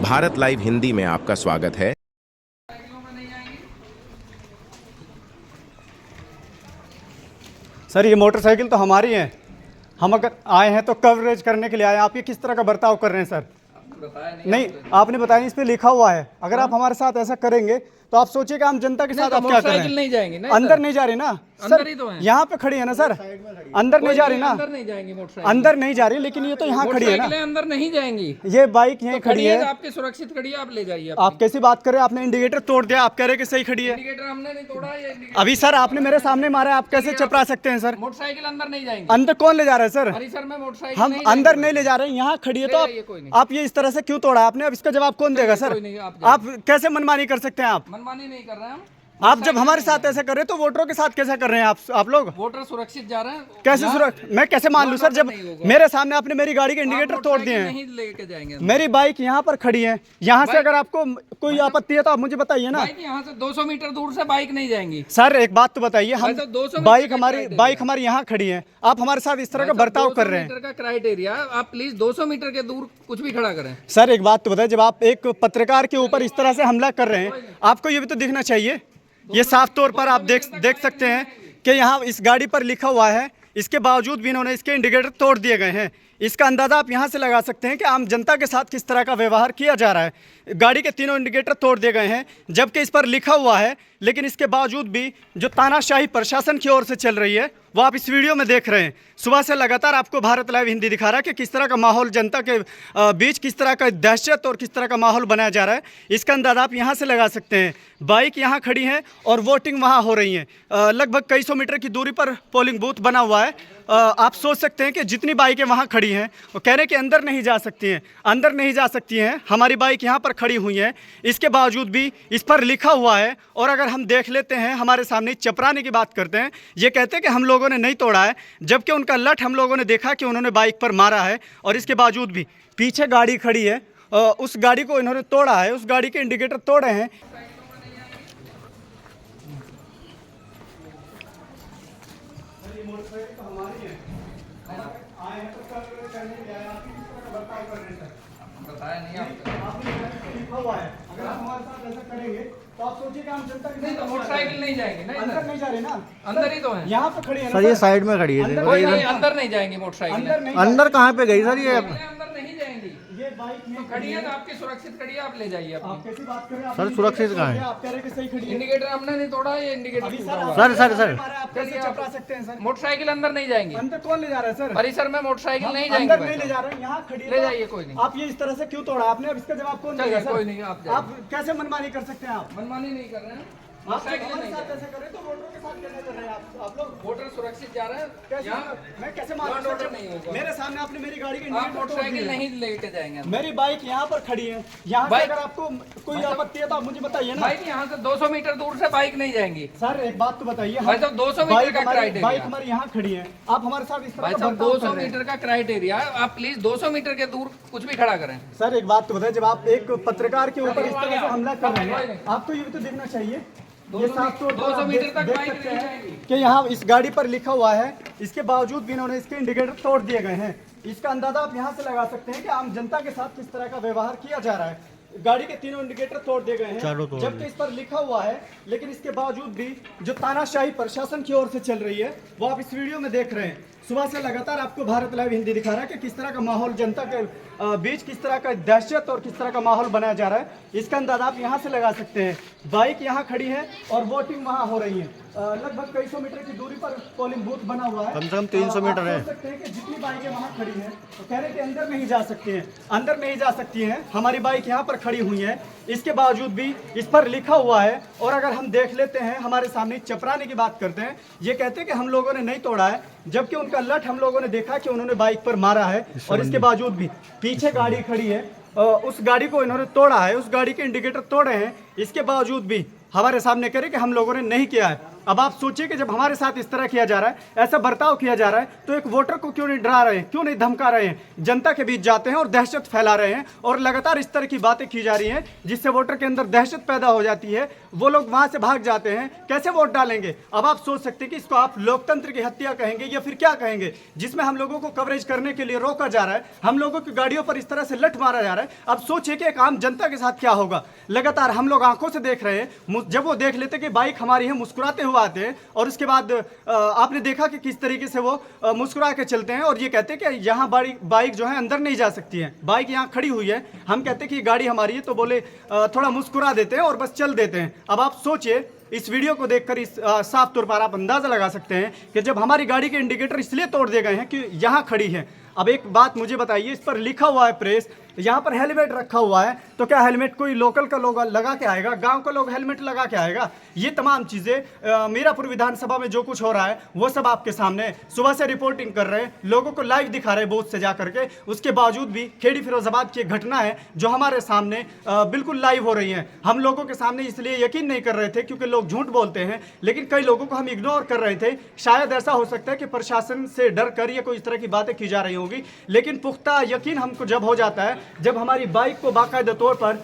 Bharat live Hindi में आपका स्वागत है। सर, ये मोटरसाइकिल तो हमारी है। हम अगर आए हैं तो कवरेज करने के लिए आए हैं। आप ये किस तरह का बर्ताव कर रहे हैं सर? नहीं, आपने बताया नहीं, इस पे लिखा हुआ है। अगर आप हमारे साथ ऐसा करेंगे तो आप सोचिएगा हम जनता के साथ आप क्या कर रहे हैं। नहीं जाएंगे ना, अंदर नहीं जा रही ना सर, यहाँ पे खड़ी है ना सर, अंदर नहीं जा रही ना, अंदर नहीं जाएंगे मोटरसाइकिल, अंदर नहीं जा रही, लेकिन ये तो यहाँ खड़ी है ना, अंदर नहीं जाएंगी। ये बाइक यहीं खड़ी है। आपके सुरक्षित खड़ी है, आप ले जाइए। आप कैसी बात कर रहे हैं? आपने इंडिकेटर तोड़ दिया, आप कह रहे हैं कि सही खड़ी है। इंडिकेटर हमने नहीं तोड़ा, ये अभी सर आपने मेरे सामने मारा, आप कैसे चपरा सकते हैं सर? मोटरसाइकिल अंदर नहीं जाएंगे। अंदर कौन ले जा रहा है सर? अरे सर, मैं मोटरसाइकिल हम अंदर नहीं ले जा रहे हैं, यहाँ खड़ी है। तो आप ये इस तरह से क्यों तोड़ा आपने? अब इसका जवाब कौन देगा सर? आप कैसे मनमानी कर सकते हैं? आप मनमानी नहीं कर रहे हैं। आप जब हमारे साथ ऐसा कर रहे हैं तो वोटरों के साथ कैसा कर रहे हैं आप लोग? वोटर सुरक्षित जा रहे हैं। कैसे सुरक्षित? मैं कैसे मान लूं सर, जब मेरे सामने आपने मेरी गाड़ी के इंडिकेटर तोड़ दिए हैं। नहीं लेके जाएंगे। मेरी बाइक यहाँ पर खड़ी है, यहाँ से अगर आपको कोई आपत्ति है तो आप मुझे बताइए ना। यहाँ से 200 मीटर दूर से बाइक नहीं जाएंगी। सर एक बात तो बताइए, हम बाइक हमारी यहाँ खड़ी है, आप हमारे साथ इस तरह का बर्ताव कर रहे हैं। का क्राइटेरिया, आप प्लीज 200 मीटर के दूर कुछ भी खड़ा करें। सर एक बात तो बताइए, जब आप एक पत्रकार के ऊपर इस तरह से हमला कर रहे हैं, आपको ये भी तो दिखना चाहिए। ये साफ तौर पर आप देख सकते हैं कि यहाँ इस गाड़ी पर लिखा हुआ है, इसके बावजूद भी इन्होंने इसके इंडिकेटर तोड़ दिए गए हैं। इसका अंदाज़ा आप यहाँ से लगा सकते हैं कि आम जनता के साथ किस तरह का व्यवहार किया जा रहा है। गाड़ी के तीनों इंडिकेटर तोड़ दिए गए हैं, जबकि इस पर लिखा हुआ है, लेकिन इसके बावजूद भी जो तानाशाही प्रशासन की ओर से चल रही है वो आप इस वीडियो में देख रहे हैं। सुबह से लगातार आपको भारत लाइव हिंदी दिखा रहा है कि किस तरह का माहौल जनता के बीच, किस तरह का दहशत और किस तरह का माहौल बनाया जा रहा है। इसका अंदाज़ा आप यहाँ से लगा सकते हैं। बाइक यहाँ खड़ी है और वोटिंग वहाँ हो रही है। लगभग कई सौ मीटर की दूरी पर पोलिंग बूथ बना हुआ है। आप सोच सकते हैं कि जितनी बाइकें वहाँ खड़ी हैं वो कह रहे हैं कि अंदर नहीं जा सकती हैं, अंदर नहीं जा सकती हैं। हमारी बाइक यहाँ पर खड़ी हुई है, इसके बावजूद भी इस पर लिखा हुआ है। और अगर हम देख लेते हैं, हमारे सामने चपराने की बात करते हैं, ये कहते हैं कि हम लोगों ने नहीं तोड़ा है, जबकि उनका लठ हम लोगों ने देखा कि उन्होंने बाइक पर मारा है। और इसके बावजूद भी पीछे गाड़ी खड़ी है, उस गाड़ी को इन्होंने तोड़ा है, उस गाड़ी के इंडिकेटर तोड़े हैं। बताया नहीं अगर आप हमारे साथ ऐसा करेंगे तो आप सोचिएगा हम जनता के साथ। मोटरसाइकिल नहीं जाएंगे ना, अंदर नहीं जा रही ना, अंदर ही तो है। यहाँ पे खड़ी है सर, ये साइड में खड़ी है। अंदर नहीं जाएंगे मोटरसाइकिल। अंदर कहाँ पे गई सर? ये अंदर नहीं जाएंगी। ये बाइक में खड़ी है तो आपकी सुरक्षित खड़ी है, आप ले जाइए। आप कैसी बात कर रहे हैं? सर, सुरक्षित कहाँ है? आप कह रहे हैं कि सही खड़ी है। इंडिकेटर हमने नहीं तोड़ा, ये इंडिकेटर सर आप कैसे चपरा सकते हैं सर? मोटरसाइकिल अंदर नहीं जाएंगी। अंदर कौन ले जा रहा है सर? परिसर में मोटरसाइकिल नहीं जाएंगे। अंदर नहीं ले जा रहे हैं, यहाँ खड़ी है। ले जाइए, कोई नहीं। आप ये इस तरह से क्यों तोड़ा आपने? अब इसका जवाब कौन देगा सर? कोई नहीं, आप कैसे मनमानी कर सकते हैं? आप मनमानी नहीं कर रहे हैं। आप हमारे साथ ऐसा करें तो वोटरों के साथ कैसे कर रहे हैं आप लोग? वोटर सुरक्षित जा रहे हैं। कैसे? मैं कैसे मान लॉ एंड ऑर्डर नहीं होगा। मेरे सामने आपने मेरी गाड़ी के आप इंडिकेटर तोड़ मोटरसाइकिल दिए। नहीं लेके जाएंगे। मेरी बाइक यहाँ पर खड़ी है, यहाँ से अगर आपको कोई आपत्ति है तो आप मुझे बताइए ना। बाइक यहाँ से 200 मीटर दूर से बाइक नहीं जाएंगी। सर एक बात तो बताइए, भाई साहब 200 मीटर का क्राइटेरिया, बाइक हमारी यहाँ खड़ी है, आप हमारे साथ इस तरह भाई का साहब बर्ताव कर 200 रहे हैं। मीटर का क्राइटेरिया, आप प्लीज 200 मीटर के दूर कुछ भी खड़ा करें। सर एक बात तो बताइए, जब आप एक पत्रकार के ऊपर इस तरह से हमला कर रहे हैं, आपको ये भी तो देखना चाहिए। ये साफ तौर पर 200 आप मीटर देख तक बाइक सकते नहीं हैं जाएगी। कि यहाँ इस गाड़ी पर लिखा हुआ है, इसके बावजूद भी इन्होंने इसके इंडिकेटर तोड़ दिए गए हैं। इसका अंदाजा आप यहाँ से लगा सकते हैं कि आम जनता के साथ किस तरह का व्यवहार किया जा रहा है। गाड़ी के तीनों इंडिकेटर तोड़ दिए गए हैं, जबकि इस पर लिखा हुआ है, लेकिन इसके बावजूद भी जो तानाशाही प्रशासन की ओर से चल रही है वो आप इस वीडियो में देख रहे हैं। सुबह से लगातार आपको भारत लाइव हिंदी दिखा रहा है कि किस तरह का माहौल जनता के बीच, किस तरह का दहशत और किस तरह का माहौल बनाया जा रहा है। इसका अंदाजा आप यहाँ से लगा सकते हैं। बाइक यहाँ खड़ी है और वोटिंग वहाँ हो रही है। लगभग कई सौ मीटर की दूरी पर पोलिंग बूथ बना हुआ है, कम से कम 300 मीटर है। आप सोच सकते हैं कि जितनी बाइकें वहाँ खड़ी हैं तो कह रहे हैं कि अंदर नहीं जा सकती हैं, अंदर नहीं जा सकती हैं। हमारी बाइक यहाँ पर खड़ी हुई है, इसके बावजूद भी इस पर लिखा हुआ है। और अगर हम देख लेते हैं, हमारे सामने चपराने की बात करते हैं, ये कहते हैं कि हम लोगों ने नहीं तोड़ा है, जबकि उनका लठ हम लोगों ने देखा कि उन्होंने बाइक पर मारा है। और इसके बावजूद भी पीछे गाड़ी खड़ी है, उस गाड़ी को इन्होंने तोड़ा है, उस गाड़ी के इंडिकेटर तोड़े हैं। इसके बावजूद भी हमारे सामने कह रहे कि हम लोगों ने नहीं किया है। अब आप सोचिए कि जब हमारे साथ इस तरह किया जा रहा है, ऐसा बर्ताव किया जा रहा है, तो एक वोटर को क्यों नहीं डरा रहे हैं, क्यों नहीं धमका रहे हैं? जनता के बीच जाते हैं और दहशत फैला रहे हैं और लगातार इस तरह की बातें की जा रही हैं जिससे वोटर के अंदर दहशत पैदा हो जाती है, वो लोग वहां से भाग जाते हैं, कैसे वोट डालेंगे? अब आप सोच सकते हैं कि इसको आप लोकतंत्र की हत्या कहेंगे या फिर क्या कहेंगे, जिसमें हम लोगों को कवरेज करने के लिए रोका जा रहा है, हम लोगों की गाड़ियों पर इस तरह से लठ मारा जा रहा है। अब सोचिए कि एक आम जनता के साथ क्या होगा। लगातार हम लोग आंखों से देख रहे हैं, जब वो देख लेते कि बाइक हमारी है, मुस्कुराते हुए आते हैं और उसके बाद आपने देखा कि किस तरीके से वो मुस्कुरा के चलते हैं और ये कहते हैं कि यहाँ बाइक जो है अंदर नहीं जा सकती है, बाइक यहाँ खड़ी हुई है, हम कहते हैं कि गाड़ी हमारी है, तो बोले थोड़ा मुस्कुरा देते हैं और बस चल देते हैं। अब आप सोचिए, इस वीडियो को देखकर इस साफ तौर पर आप अंदाजा लगा सकते हैं कि जब हमारी गाड़ी के इंडिकेटर इसलिए तोड़ दिए गए हैं कि यहाँ खड़ी है। अब एक बात मुझे बताइए, इस पर लिखा हुआ है प्रेस, यहाँ पर हेलमेट रखा हुआ है, तो क्या हेलमेट कोई लोकल का लोग लगा के आएगा? गांव का लोग हेलमेट लगा के आएगा? ये तमाम चीज़ें मीरापुर विधानसभा में जो कुछ हो रहा है वो सब आपके सामने सुबह से रिपोर्टिंग कर रहे हैं, लोगों को लाइव दिखा रहे हैं बूथ से जा करके। उसके बावजूद भी खेड़ी फिरोजाबाद की घटना है जो हमारे सामने बिल्कुल लाइव हो रही है। हम लोगों के सामने इसलिए यकीन नहीं कर रहे थे क्योंकि लोग झूठ बोलते हैं, लेकिन कई लोगों को हम इग्नोर कर रहे थे। शायद ऐसा हो सकता है कि प्रशासन से डर कर या कोई इस तरह की बातें की जा रही होंगी, लेकिन पुख्ता यकीन हमको जब हो जाता है, जब हमारी बाइक को बाकायदा तौर पर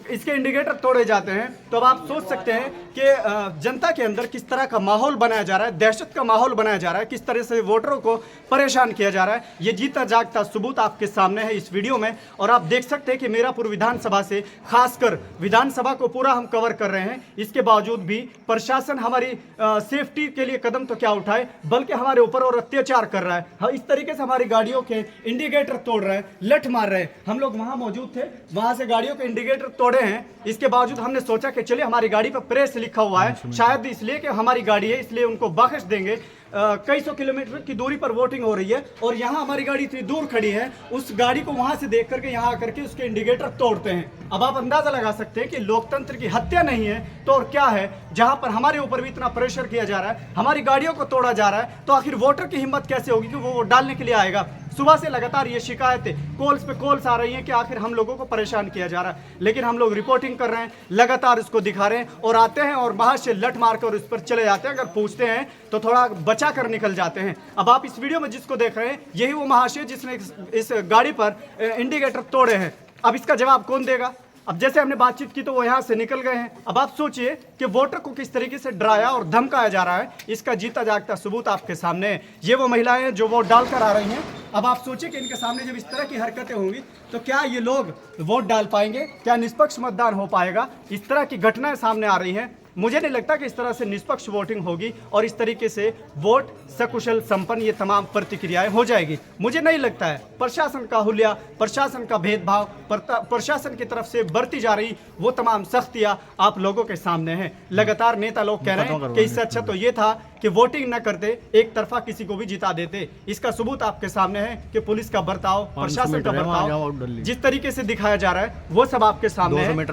इसके इंडिकेटर तोड़े जाते हैं, तो अब आप सोच सकते हैं कि जनता के अंदर किस तरह का माहौल बनाया जा रहा है, दहशत का माहौल बनाया जा रहा है, किस तरह से वोटरों को परेशान किया जा रहा है। ये जीता जागता सबूत आपके सामने है इस वीडियो में। और आप देख सकते हैं कि मीरापुर विधानसभा से खासकर विधानसभा को पूरा हम कवर कर रहे हैं, इसके बावजूद भी प्रशासन हमारी सेफ्टी के लिए कदम तो क्या उठाए, बल्कि हमारे ऊपर और अत्याचार कर रहा है। इस तरीके से हमारी गाड़ियों के इंडिकेटर तोड़ रहे हैं, लठ मार रहे हैं। हम लोग वहां मौजूद थे, वहां से गाड़ियों के इंडिकेटर तोड़े हैं। इसके बावजूद हमने सोचा कि चलिए हमारी गाड़ी पर प्रेस लिखा हुआ है, शायद इसलिए कि हमारी गाड़ी है इसलिए उनको बख्श देंगे। कई सौ किलोमीटर की दूरी पर वोटिंग हो रही है और यहाँ हमारी गाड़ी इतनी दूर खड़ी है, उस गाड़ी को वहां से देख करके यहाँ आकर के उसके इंडिकेटर तोड़ते हैं। अब आप अंदाजा लगा सकते हैं कि लोकतंत्र की हत्या नहीं है तो और क्या है, जहां पर हमारे ऊपर भी इतना प्रेशर किया जा रहा है, हमारी गाड़ियों को तोड़ा जा रहा है, तो आखिर वोटर की हिम्मत कैसे होगी कि वो वोट डालने के लिए आएगा? सुबह से लगातार ये शिकायतें कॉल्स पे कॉल्स आ रही हैं कि आखिर हम लोगों को परेशान किया जा रहा है, लेकिन हम लोग रिपोर्टिंग कर रहे हैं, लगातार इसको दिखा रहे हैं और आते हैं और बाहर से लठ मार कर उस पर चले जाते हैं। अगर पूछते हैं तो थोड़ा बचा कर निकल जाते हैं। अब आप इस वीडियो में जिसको देख रहे हैं यही वो महाशय जिसने इस गाड़ी पर इंडिकेटर तोड़े हैं। अब इसका जवाब कौन देगा? अब जैसे हमने बातचीत की तो वो यहाँ से निकल गए हैं। अब आप सोचिए कि वोटर को किस तरीके से डराया और धमकाया जा रहा है, इसका जीता जागता सबूत आपके सामने है। ये वो महिलाएं हैं जो वोट डाल कर आ रही हैं। अब आप सोचिए कि इनके सामने जब इस तरह की हरकतें होंगी तो क्या ये लोग वोट डाल पाएंगे? क्या निष्पक्ष मतदान हो पाएगा? इस तरह की घटनाएं सामने आ रही हैं। मुझे नहीं लगता कि इस तरह से निष्पक्ष वोटिंग होगी और इस तरीके से वोट सकुशल संपन्न ये तमाम प्रतिक्रियाएं हो जाएगी। मुझे नहीं लगता है। प्रशासन का हुलिया, प्रशासन का भेदभाव, प्रशासन की तरफ से बरती जा रही वो तमाम सख्तियां आप लोगों के सामने हैं। लगातार नेता लोग कह रहे हैं कि इससे अच्छा तो ये था कि वोटिंग न करते, एक तरफा किसी को भी जिता देते। इसका सबूत आपके सामने है कि पुलिस का बर्ताव, प्रशासन का बर्ताव जिस तरीके से दिखाया जा रहा है वो सब आपके सामने है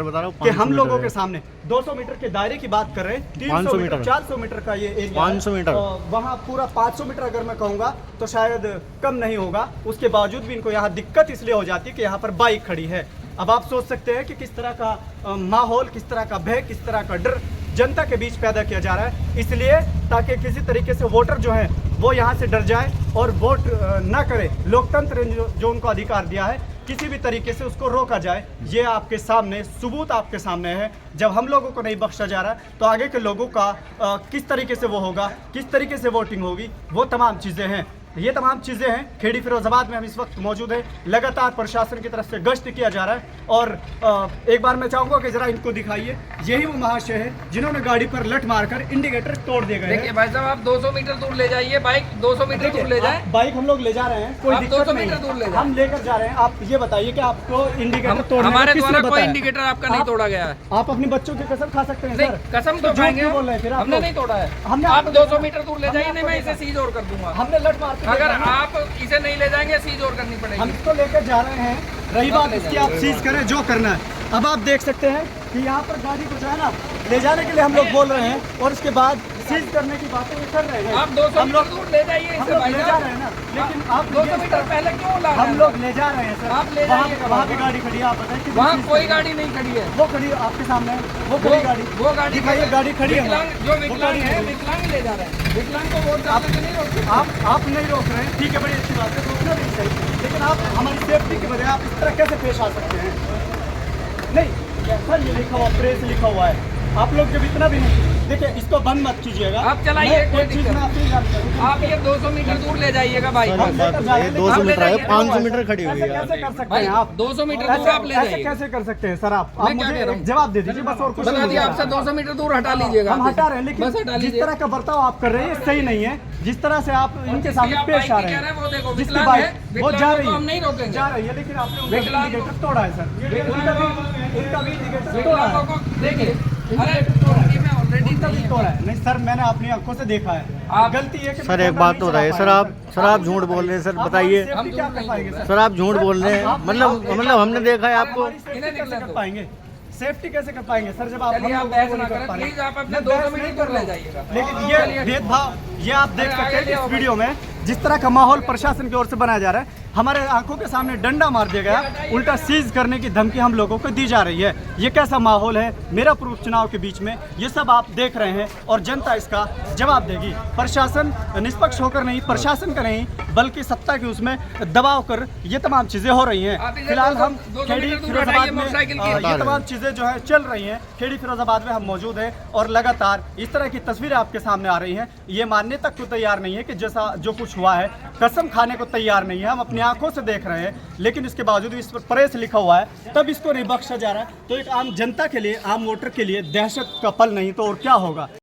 कि हम लोगों के सामने 200 मीटर के दायरे की बात कर रहे हैं, 300 मीटर 400 मीटर का ये एरिया, 500 मीटर, वहाँ पूरा 500 मीटर अगर मैं कहूँगा तो शायद कम नहीं होगा। उसके बावजूद भी इनको यहाँ दिक्कत इसलिए हो जाती है कि यहाँ पर बाइक खड़ी है। अब आप सोच सकते हैं कि किस तरह का माहौल, किस तरह का भय, किस तरह का डर जनता के बीच पैदा किया जा रहा है, इसलिए ताकि किसी तरीके से वोटर जो है वो यहाँ से डर जाए और वोट ना करे। लोकतंत्र ने जो उनको अधिकार दिया है किसी भी तरीके से उसको रोका जाए। ये आपके सामने सबूत आपके सामने है। जब हम लोगों को नहीं बख्शा जा रहा तो आगे के लोगों का किस तरीके से वो होगा, किस तरीके से वोटिंग होगी, वो तमाम चीज़ें हैं। ये तमाम चीज़ें हैं। खेड़ी फिरोजाबाद में हम इस वक्त मौजूद हैं। लगातार प्रशासन की तरफ से गश्त किया जा रहा है और एक बार मैं चाहूँगा कि ज़रा इनको दिखाइए। यही वो महाशय है जिन्होंने गाड़ी पर लठ मारकर इंडिकेटर तोड़ दिए गए। देखिए भाई साहब, आप 200 मीटर दूर ले जाइए, बाइक 200 मीटर दूर ले जाए। बाइक हम लोग ले जा रहे हैं, कोई दिक्कत 200 नहीं, मीटर दूर ले जाए, हम लेकर जा रहे हैं। आप ये बताइए कि आपको इंडिकेटर तोड़ने हमारे का द्वारा किसने कोई बताया? इंडिकेटर आपका नहीं तोड़ा गया है। आप अपने बच्चों की कसम खा सकते हैं नहीं, सर? कसम तो खाएंगे, हमने नहीं तोड़ा है। आप 200 मीटर दूर ले जाइए, नहीं मैं इसे सीज और कर दूंगा। हमने लठ मार के अगर आप इसे नहीं ले जाएंगे सीज और करनी पड़ेगी। हम इसको लेकर जा रहे हैं। रही बात इसकी, आप सीज करें जो करना है। अब आप देख सकते हैं कि यहाँ पर गाड़ी को जो है ना ले जाने के लिए हम लोग बोल रहे हैं और उसके बाद सीज करने की बातें ये कर रहे हैं। आप 200 हम मीटर लोग दूर ले जाइए हम इसे लोग भाई ले जा साहब। रहे हैं ना, लेकिन आप 200 मीटर पहले क्यों ला रहे हैं? हम लोग ले जा रहे हैं सर। आप ले वहाँ जाइए। वहाँ भी गाड़ी खड़ी है, आप बताइए कितनी वहाँ चीज़ कोई खड़ी है? गाड़ी नहीं खड़ी है। वो खड़ी आपके सामने है, वो खड़ी गाड़ी, वो गाड़ी दिखाइए गाड़ी खड़ी है विकलांग, वहाँ। जो वो विकलांग गाड़ी है खड़ी विकलांग ले जा रहे हैं। विकलांग को वोट डालने से नहीं रोक सकते। आप नहीं रोक रहे हैं, ठीक है, बड़ी अच्छी बात है, रोकना भी सही, लेकिन आप हमारी सेफ्टी की वजह आप इस तरह कैसे पेश आ सकते हैं? नहीं सर, ये लिखा हुआ प्रेस लिखा हुआ है, आप लोग जब इतना भी नहीं, देखिए इसको बंद मत कीजिएगा। आप चलाइए, मैं कोई एक चीज़ दिक्कत मैं आपसे जानता हूं। आप ये 200 मीटर दूर ले जाइएगा भाई। सर, एक बात बताइए, आप 200 ले मीटर है, जाइए। 500 मीटर खड़ी हुई ऐसे है। कैसे कर सकते भाई, हैं आप? 200 मीटर दूर आप ले ऐसे जाइए। कैसे कर सकते हैं सर? आप मैं क्या मुझे कह रहा हूं? जवाब दे दीजिए बस, और कुछ बता नहीं दिया बोलना। आपसे 200 मीटर दूर हटा लीजिएगा। हम हटा रहे हैं, लेकिन बस हटा जिस लीजिए। तरह का बर्ताव आप कर रहे हैं ये सही नहीं है। जिस तरह से आप इनके सामने आप पेश बाइक आ की रहे कह रहे हैं, वो देखो, हैं, जिसकी विकलांग बाइक है, वो विकलांग जा को रही तो हम नहीं रोकेंगे। जा रही है, लेकिन आपने उनका विकलांग इंडिकेटर तोड़ा है सर। उनका भी इंडिकेटर तोड़ा विकलांगों है। को देखिए, अरे ये मैं ऑलरेडी उनका भी तोड़ा है। नहीं सर, मैंने अपनी आंखों से देखा है। आप- गलती है कि सर मैं एक बात तो रहे, सर आप झूठ बोल रहे हैं सर, आप बताइए हमारी सेफ्टी क्या कर पाएंगे सर? सर, आप झूठ बोल रहे हैं, मतलब हमने देखा है आपको। हमारी सेफ्टी कैसे कर पाएंगे? सेफ्टी कैसे कर पाएंगे सर, जब आप चलिए, हम आप लोगों बहस को ना नहीं कर करें, पा रहे? प्लीज, आप अपने मैं 200 बहस मीटर नहीं दूर कर ले रहा हूं। जाइएगा। लेकिन ये चलिए। भेदभाव ये आप देख आगे सकते हैं कि लिया इस होगा। वीडियो में जिस तरह का माहौल प्रशासन की ओर से बनाया जा रहा है, हमारे आंखों के सामने डंडा मार दिया गया, उल्टा सीज करने की धमकी हम लोगों को दी जा रही है। ये कैसा माहौल है मेरा पूर्व चुनाव के बीच में? ये सब आप देख रहे हैं और जनता इसका जवाब देगी। प्रशासन निष्पक्ष होकर नहीं, प्रशासन का नहीं, बल्कि सत्ता की उसमें दबाव कर ये तमाम चीजें हो रही हैं। आप इसे फिलहाल 200 हम 200 खेड़ी मीटर दूर फिरोजाबाद हटाइए में मोटरसाइकिल की। ये तमाम चीजें जो है चल रही हैं। खेड़ी फिरोजाबाद में हम मौजूद हैं और लगातार इस तरह की तस्वीरें आपके सामने आ रही हैं। ये मानने तक को तैयार नहीं है कि जैसा जो कुछ हुआ है, कसम खाने को तैयार नहीं है। हम अपनी आंखों से देख रहे हैं, लेकिन इसके बावजूद इस पर प्रेस लिखा हुआ है, तब इसको नहीं बख्शा जा रहा है। तो एक आम जनता के लिए, आम वोटर के लिए दहशत का पल नहीं तो और क्या होगा?